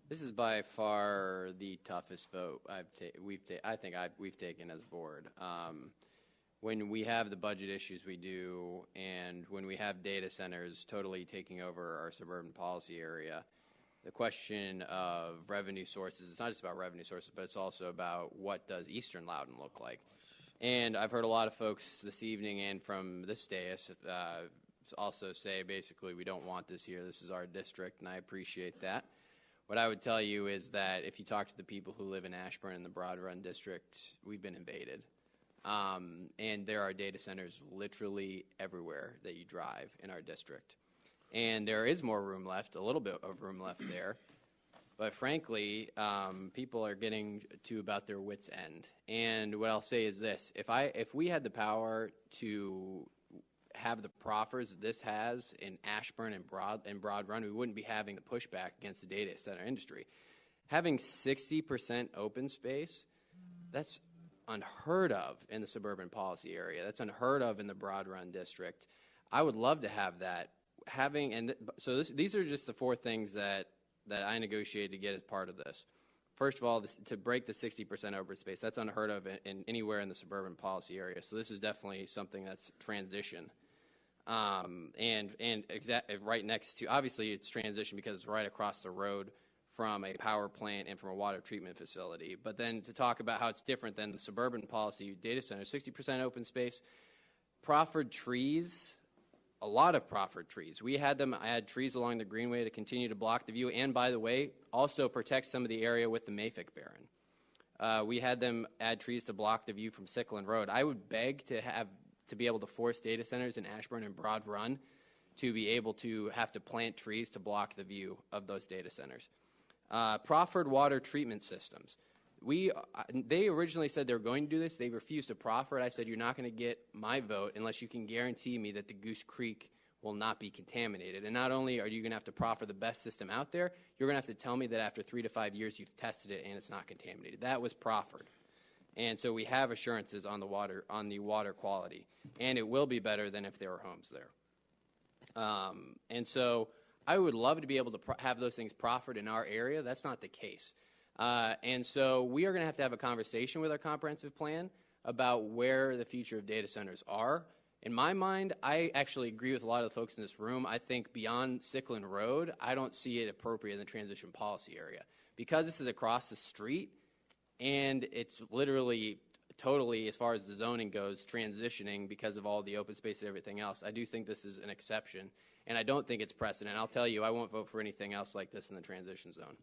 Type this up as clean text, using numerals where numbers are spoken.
This is by far the toughest vote we've taken as a board. When we have the budget issues we do, and when we have data centers totally taking over our suburban policy area, the question of revenue sources, it's not just about revenue sources, but it's also about what does Eastern Loudoun look like. And I've heard a lot of folks this evening and from this dais also say basically we don't want this here, this is our district, and I appreciate that. What I would tell you is that if you talk to the people who live in Ashburn and the Broad Run district, we've been invaded. And there are data centers literally everywhere that you drive in our district. And there is more room left, a little bit of room left there. But frankly, people are getting to about their wits' end. And what I'll say is this: if we had the power to have the proffers that this has in Ashburn and Broad Run, we wouldn't be having the pushback against the data center industry. Having 60% open space, that's unheard of in the suburban policy area. That's unheard of in the Broad Run district. I would love to have that. These are just the four things that I negotiated to get as part of this. First of all, to break the 60% open space, that's unheard of in anywhere in the suburban policy area. So this is definitely something that's transition. Right next to, obviously it's transition because it's right across the road from a power plant and from a water treatment facility. But then to talk about how it's different than the suburban policy data center, 60% open space, proffered trees, a lot of proffered trees. We had them add trees along the greenway to continue to block the view, and by the way, also protect some of the area with the Mayfic Barren. We had them add trees to block the view from Sickland Road. I would beg to be able to force data centers in Ashburn and Broad Run to be able to have to plant trees to block the view of those data centers. Proffered water treatment systems. They originally said they were going to do this. They refused to proffer it. I said, you're not going to get my vote unless you can guarantee me that the Goose Creek will not be contaminated. And not only are you going to have to proffer the best system out there, you're going to have to tell me that after 3 to 5 years you've tested it and it's not contaminated. That was proffered. And so we have assurances on the water quality. And it will be better than if there were homes there. And so I would love to be able to have those things proffered in our area. That's not the case. And so we are going to have a conversation with our comprehensive plan about where the future of data centers are. In my mind, I actually agree with a lot of the folks in this room. I think beyond Sickland Road, I don't see it appropriate in the transition policy area. Because this is across the street, and it's literally totally, as far as the zoning goes, transitioning because of all the open space and everything else, I do think this is an exception. And I don't think it's precedent. I'll tell you, I won't vote for anything else like this in the transition zone.